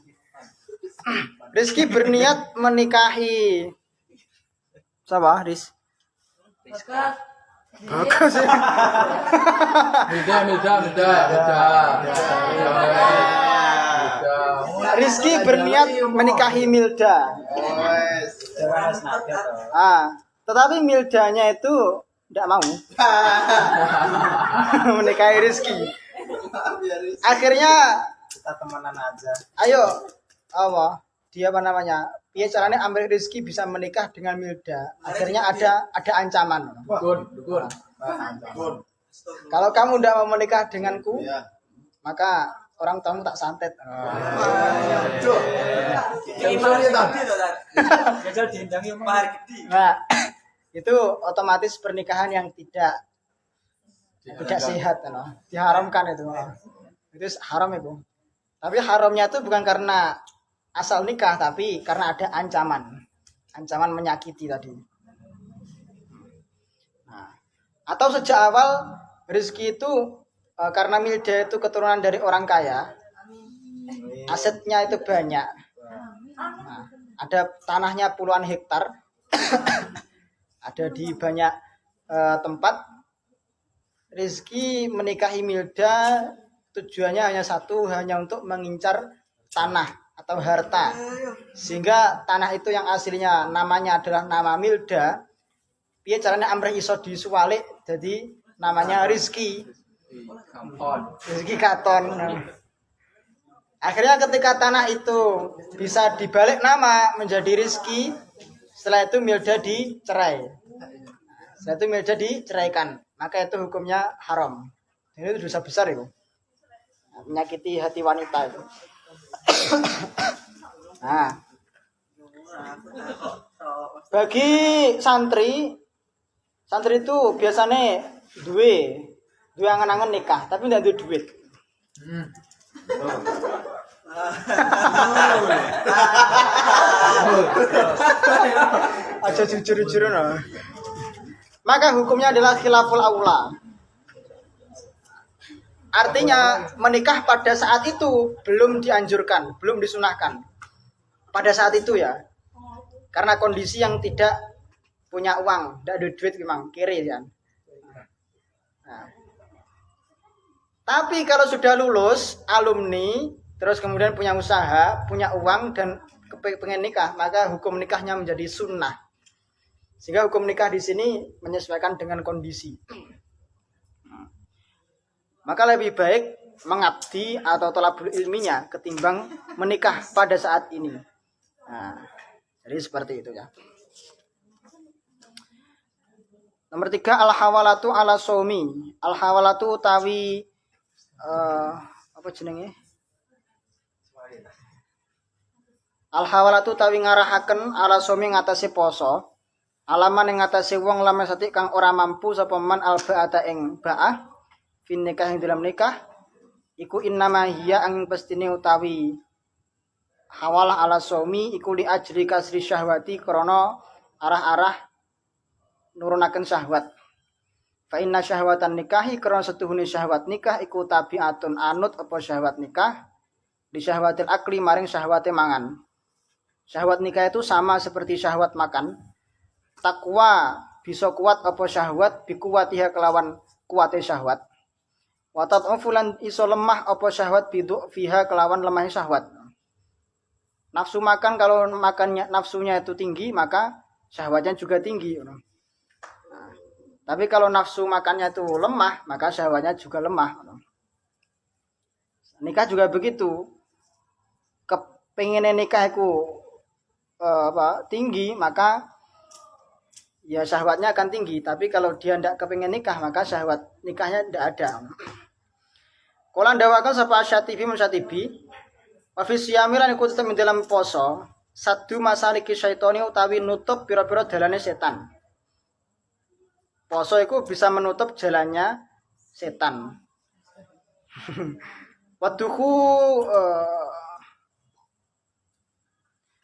Rizky berniat menikahi siapa, Riz? Bagas. Bagus ya. Milda. Rizky berniat menikahi Milda. Jangan senada toh. Tetapi Mildanya itu tidak mau menikahi Rizky. Akhirnya Kita temenan aja. ayo apa dia apa namanya dia caranya ambil Rizky bisa menikah dengan Milda. Akhirnya ada ancaman. Dukun. Kalau kamu tidak mau menikah denganku, maka orang tamu tak santet. Nah, itu otomatis pernikahan yang tidak sehat, diharamkan itu. Itu haram itu. Tapi haramnya itu bukan karena asal nikah, tapi karena ada ancaman menyakiti tadi. Nah, atau sejak awal Rizky itu karena Milda itu keturunan dari orang kaya, asetnya itu banyak. Nah, ada tanahnya puluhan hektar, ada di banyak tempat. Rizky menikahi Milda tujuannya hanya satu, hanya untuk mengincar tanah atau harta, sehingga tanah itu yang aslinya namanya adalah nama Milda, dia caranya amrih iso disuwalik jadi namanya Rizky Katon. Akhirnya ketika tanah itu bisa dibalik nama menjadi Rizky, setelah itu Milda dicerai. Setelah itu Milda diceraikan, maka itu hukumnya haram. Ini itu dosa besar itu, menyakiti hati wanita itu. Nah, bagi santri itu biasanya duwe angan-angan nikah tapi tidak ada duit. Aja jujur-jujur no. Maka hukumnya adalah khilaful aula. Artinya menikah pada saat itu belum dianjurkan, belum disunahkan. Pada saat itu ya. Karena kondisi yang tidak punya uang, tidak ada duit memang, kiri ya. Nah. Tapi kalau sudah lulus, alumni, terus kemudian punya usaha, punya uang dan pengen nikah, maka hukum nikahnya menjadi sunnah. Sehingga hukum nikah di sini menyesuaikan dengan kondisi. Maka lebih baik mengabdi atau thalabul ilminya ketimbang menikah pada saat ini. Nah, jadi seperti itu ya. Nomor 3, al-hawalatu ala somi. Al-hawalatu utawi apa jenenge? Al-hawalatu utawi ngarahaken ala somi ngatasi poso. Alaman ing ngatasi wong lameh sati kang ora mampu sapa man al-ba'ata ing ba'ah fin nikah ing dalam nikah iku innama hiya ang pestine utawi hawalah ala somi iku li ajri kasri syahwati krana arah-arah nurunaken syahwat. Fa inna syahwatan nikahi krana setuhune syahwat nikah iku tabiatun anut apa syahwat nikah di syahwatil akli maring syahwate mangan. Syahwat nikah itu sama seperti syahwat makan. Takwa bisa kuat apa syahwat bikuwatiha kelawan kuwate syahwat. Watat fulan iso lemah apa syahwat bidu fiha kelawan lemah syahwat. Nafsu makan, kalau makannya nafsunya itu tinggi maka syahwatnya juga tinggi. Nah, tapi kalau nafsu makannya itu lemah maka syahwatnya juga lemah. Nikah juga begitu. Kepengen nikah itu tinggi maka ya syahwatnya akan tinggi. Tapi kalau dia tidak kepengen nikah maka syahwat nikahnya tidak ada. Kala ndawaken sapa Asyatibi Musyatibi wa fi siyamilan iku tetep dalam poso sadu masaliki syaitani utawi nutup pira-pira dalane setan. Poso iku bisa menutup jalannya setan.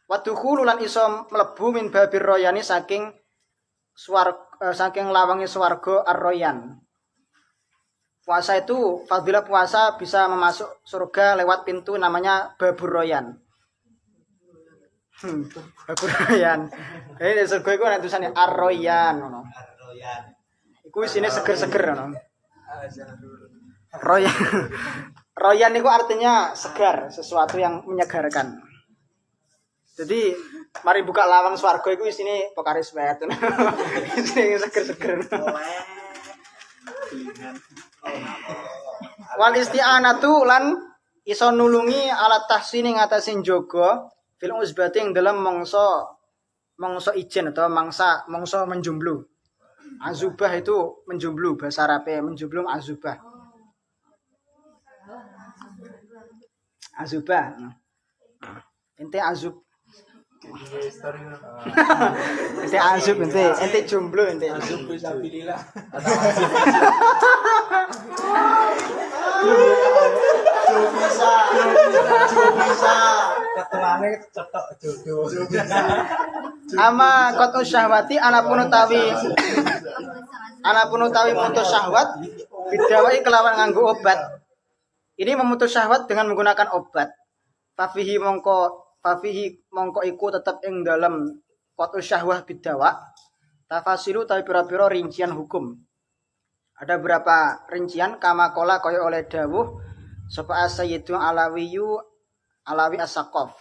Waduhu lan iso mlebu min babir royani saking lawangi swarga ar-royan. Puasa itu, fadilah puasa bisa memasuk surga lewat pintu namanya Babur Royan. Babur Royan. Jadi surga itu ada tulisannya Ar-Royan. Kuwi sine seger-seger ngono. Royan. Royan niku artinya segar, sesuatu yang menyegarkan. Jadi mari buka lawang swarga iku isine pokaris wet. Isine seger-seger. Wal isti'anatu lan iso nulungi alat tahsini ngatasin jaga fil usbati ing dalam mangsa ijen atau mangsa menjumblu. Azubah itu menjumblu bahasa Arabe, menjumblu azubah. Azubah. Ente azub. Ente azub ente jomblo ente. Azub fisabilillah. Bisa. Ketuane cetok jodoh. Ama qatu syahwati anapun utawi mutus syahwat bidawai kelawan nganggo obat. Ini memutus syahwat dengan menggunakan obat. Fafihi mongko iku tetep ing dalem qatu syahwah bidawa. Tafasilu tapi pira-pira rincian hukum. Ada berapa rincian kama kola kaya oleh dawuh sapa Sayyidu Alawi As-Saqaf.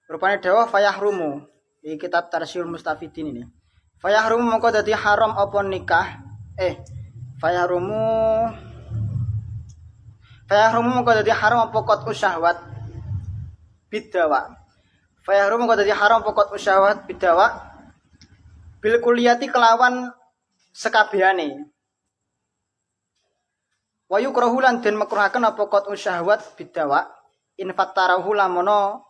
Rupane dawuh fayahrumu di kitab Tarsyul Mustafidin ini. Fayahrumu mongko dadi haram apa nikah? Fayahrumu mongko dadi haram apa qat syahwat bidawa. Fayahrumu mongko dadi haram apa qat syahwat bidawa. Bil kulliyati kelawan sekabehane. Wa yukrahu lan den makruhaken apa qat syahwat bidawa. In fatarahu lamono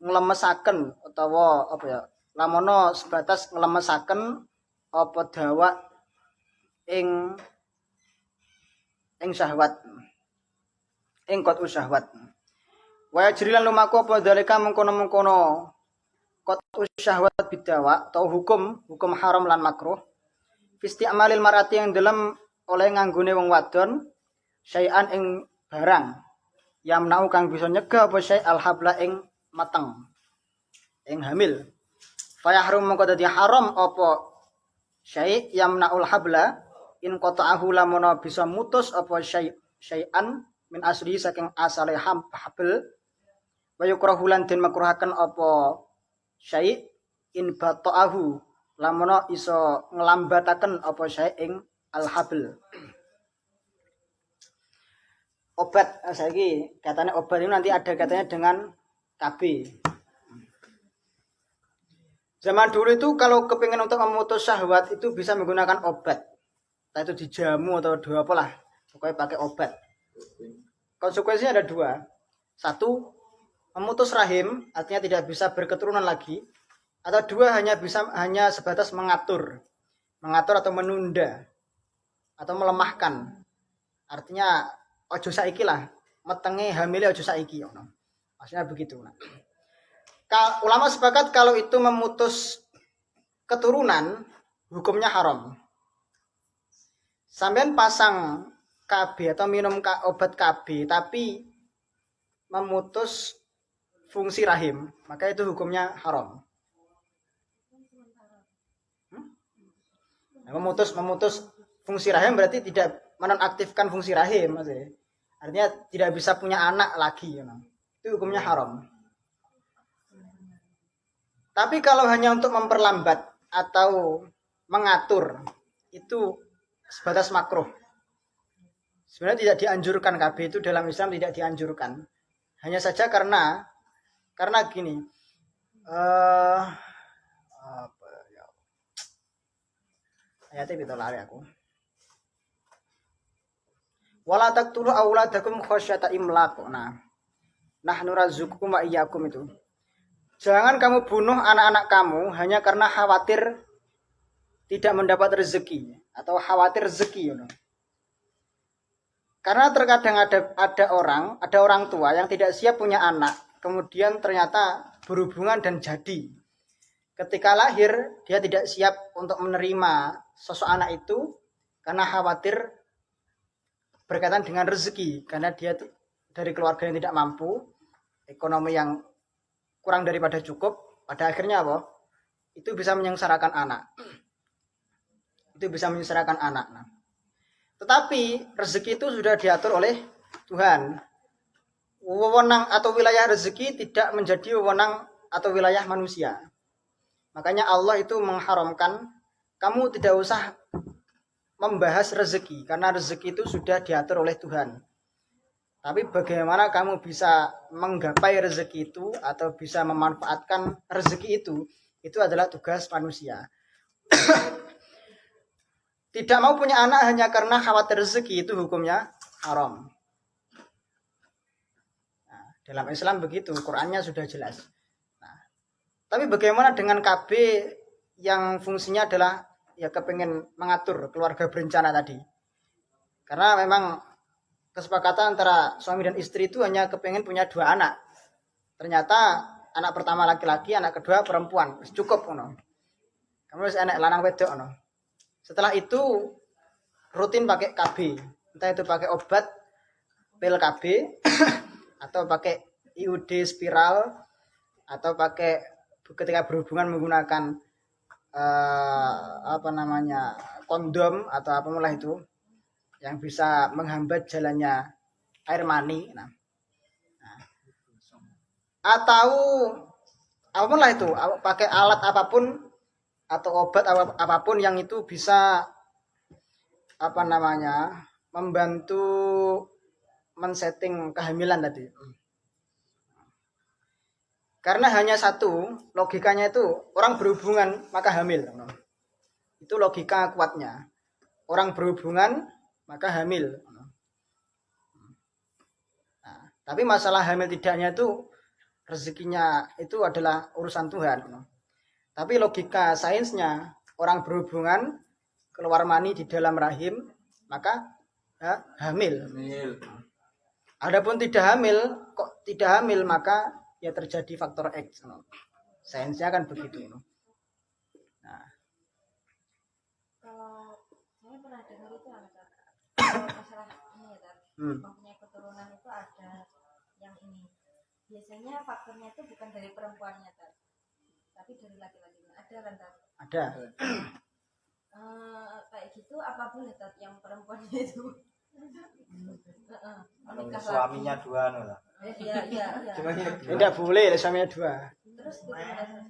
nglemesaken utawa apa ya? Lamono sebatas nglemesaken apa dawa ing syahwat. Ing qat syahwat. Wa yajrilan lumaku apa dalika mengkono-mengkono qat syahwat bidawa atau hukum haram lan makruh. Isti'malil marati yang dalam oleh nganggone wong wadon syai'an ing barang yamna'u kang bisa nyegah apa syai' alhabla ing mateng ing hamil. Fayahrum mongko dadi haram apa syai' yamna'ul habla in qata'ahu lamun bisa mutus apa syai'an min asli saking asale habl. Wa yukrahu lan den makruhaken apa syai' in bata'ahu lamun iso nglambataken apa syai' ing al-habl. Obat saiki katanya obat ini nanti ada katanya dengan KB. Zaman dulu itu kalau kepingin untuk memutus syahwat itu bisa menggunakan obat. Entah itu dijamu atau dua apalah. Pokoknya pakai obat. Konsekuensinya ada dua. Satu, memutus rahim artinya tidak bisa berketurunan lagi. Atau dua, hanya sebatas mengatur atau menunda atau melemahkan. Artinya ojo saiki lah, metenge hamile ojo saiki ngono. Maksudnya begitu. Ulama sepakat kalau itu memutus keturunan hukumnya haram. Sampean pasang KB atau minum obat KB tapi memutus fungsi rahim, maka itu hukumnya haram. Memutus fungsi rahim berarti tidak menonaktifkan fungsi rahim, maksudnya. Artinya tidak bisa punya anak lagi, itu hukumnya haram. Tapi kalau hanya untuk memperlambat atau mengatur, itu sebatas makruh. Sebenarnya tidak dianjurkan KB itu dalam Islam tidak dianjurkan. Hanya saja karena gini. Ayatnya betul lari aku. Wala taqtulu auladakum khasyata imlaq. Nahnu razzuqukum wa iyyakum itu. Jangan kamu bunuh anak-anak kamu hanya karena khawatir tidak mendapat rezeki atau khawatir rezeki. Karena terkadang ada orang tua yang tidak siap punya anak, kemudian ternyata berhubungan dan jadi. Ketika lahir dia tidak siap untuk menerima sosok anak itu karena khawatir berkaitan dengan rezeki, karena dia dari keluarga yang tidak mampu, ekonomi yang kurang daripada cukup, pada akhirnya apa? Itu bisa menyengsarakan anak. Itu itu bisa menyengsarakan anak. Nah, tetapi rezeki itu sudah diatur oleh Tuhan. Wewenang atau wilayah rezeki tidak menjadi wewenang atau wilayah manusia. Makanya Allah itu mengharamkan kamu tidak usah membahas rezeki karena rezeki itu sudah diatur oleh Tuhan. Tapi bagaimana kamu bisa menggapai rezeki itu atau bisa memanfaatkan rezeki itu adalah tugas manusia. Tidak mau punya anak hanya karena khawatir rezeki itu hukumnya haram. Nah, dalam Islam begitu, Qur'annya sudah jelas. Nah, tapi bagaimana dengan KB yang fungsinya adalah ya kepengen mengatur keluarga berencana tadi? Karena memang kesepakatan antara suami dan istri itu hanya kepengen punya 2 anak. Ternyata anak pertama laki-laki, anak kedua perempuan. Cukup ono. Kamu harus anak lanang wedok ono. Setelah itu rutin pakai KB. Entah itu pakai obat pil KB atau pakai IUD spiral atau pakai ketika berhubungan menggunakan kondom atau apalah itu yang bisa menghambat jalannya air mani. Atau apalah itu, pakai alat apapun atau obat apapun yang itu bisa membantu men-setting kehamilan tadi. Karena hanya satu, logikanya itu orang berhubungan maka hamil. Itu logika kuatnya. Orang berhubungan maka hamil. Nah, tapi masalah hamil tidaknya itu rezekinya itu adalah urusan Tuhan. Tapi logika sainsnya orang berhubungan keluar mani di dalam rahim maka hamil. Adapun tidak hamil maka ya terjadi faktor X. Sainsnya kan begitu. Nah. Kalau saya pernah dengar itu kalau masalah ini ya, mempunyai keturunan itu ada yang ini. Biasanya faktornya itu bukan dari perempuannya, tapi dari laki-lakinya. Ada kan, Tat? Ada. Kayak gitu apapun ya, Tat, yang perempuannya itu. Suaminya 2 lah. Iya. Tidak boleh suaminya 2. Terus gimana?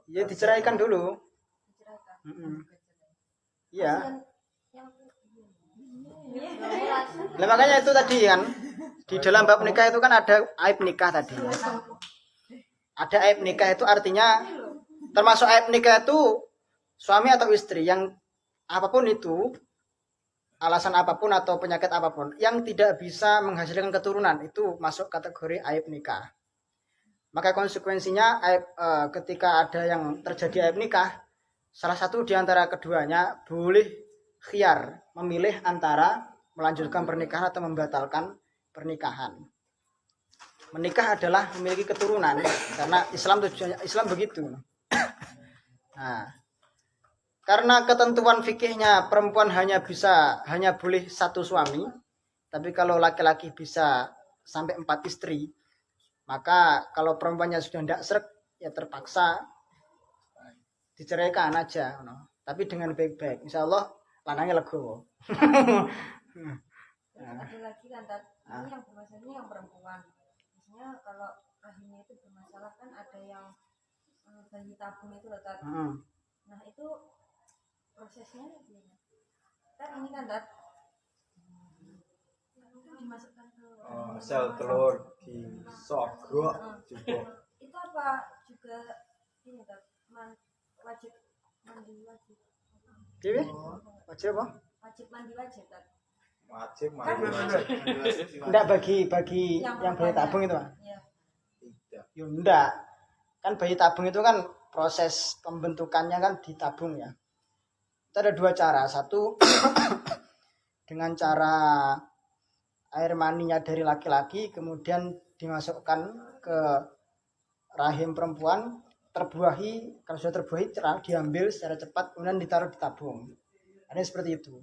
Ya diceraikan dulu. Diceraikan. Iya. Nah, makanya itu tadi kan di dalam bab nikah itu kan ada aib nikah tadi. Ada aib nikah itu artinya termasuk aib nikah itu suami atau istri yang apapun itu, alasan apapun atau penyakit apapun yang tidak bisa menghasilkan keturunan itu masuk kategori aib nikah. Maka konsekuensinya ketika ada yang terjadi aib nikah, salah satu di antara keduanya boleh khiyar memilih antara melanjutkan pernikahan atau membatalkan pernikahan. Menikah adalah memiliki keturunan karena Islam begitu. Nah, karena ketentuan fikihnya perempuan hanya boleh 1 suami, tapi kalau laki-laki bisa sampai 4 istri, maka kalau perempuannya sudah tidak srek ya terpaksa diceraikan aja, tapi dengan baik-baik. Insya Allah lanangnya legowo. ada lagi kan, Tat, ini yang bermasalahnya yang perempuan. Biasanya kalau rahimnya itu bermasalah kan ada yang bayi tabung itu loh, Tat. Nah itu prosesnya gimana? Kan ini kan, Tat, dimasukkan ke Sel telur disogok juga. itu apa juga ini, Tat, wajib mandi wajib. Wajib apa? Wajib mandi wajib, Tat. Wajib mandi wajib. Enggak bagi yang bayi tabung itu, Pak? Iya. Tidak. Ya enggak. Kan bayi tabung itu kan proses pembentukannya kan di tabung ya. Itu ada 2 cara. Satu dengan cara air maninya dari laki-laki kemudian dimasukkan ke rahim perempuan, terbuahi, kalau sudah terbuahi diambil secara cepat kemudian ditaruh di tabung. Ada seperti itu.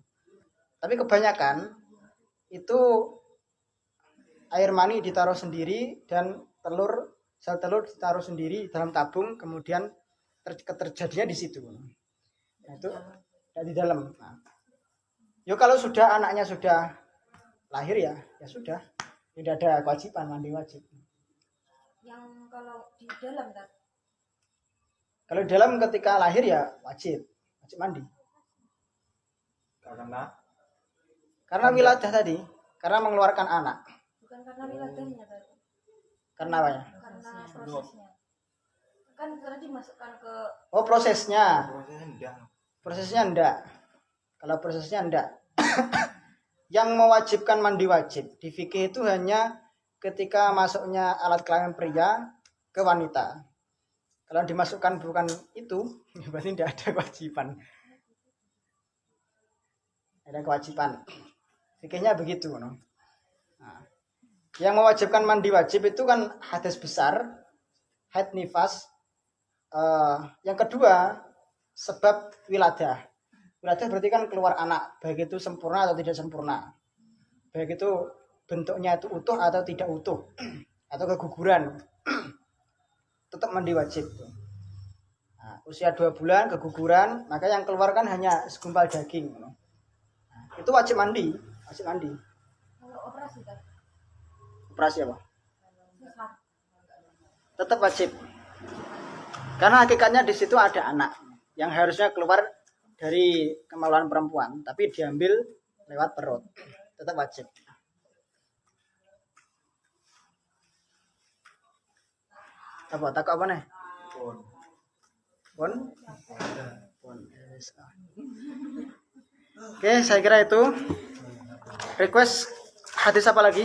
Tapi kebanyakan itu air mani ditaruh sendiri dan sel telur ditaruh sendiri dalam tabung, kemudian terjadinya di situ. Nah, itu Tidak di dalam. Nah. Yo kalau sudah anaknya sudah lahir ya sudah. Tidak ada kewajiban mandi wajib. Yang kalau di dalam kan Kalau di dalam ketika lahir ya wajib mandi. Karena wiladah tadi, karena mengeluarkan anak. bukan karena wiladahnya tadi, Karena apa ya? karena prosesnya. Kan tadi dimasukkan ke Oh prosesnya. Prosesnya enggak. Prosesnya enggak. Kalau prosesnya enggak. Yang mewajibkan mandi wajib di fikih itu hanya ketika masuknya alat kelamin pria ke wanita. Kalau dimasukkan bukan itu, berarti tidak ada kewajiban. Ada kewajiban. Fikihnya begitu, no? Nah, yang mewajibkan mandi wajib itu kan hadis besar, haid nifas. Yang kedua, sebab wiladah. Wiladah berarti kan keluar anak, baik itu sempurna atau tidak sempurna. Baik itu bentuknya itu utuh atau tidak utuh. Atau keguguran. Tetap mandi wajib. Nah, usia 2 bulan keguguran, maka yang keluar kan hanya segumpal daging. Nah, itu wajib mandi. kalau operasi kan Operasi apa? sesar. Tetap wajib. Karena hakikatnya di situ ada anak yang harusnya keluar dari kemaluan perempuan, tapi diambil lewat perut. Tetap wajib. Apa? Takut apa nih? Pun? Oke, saya kira itu. Request hadis apa lagi?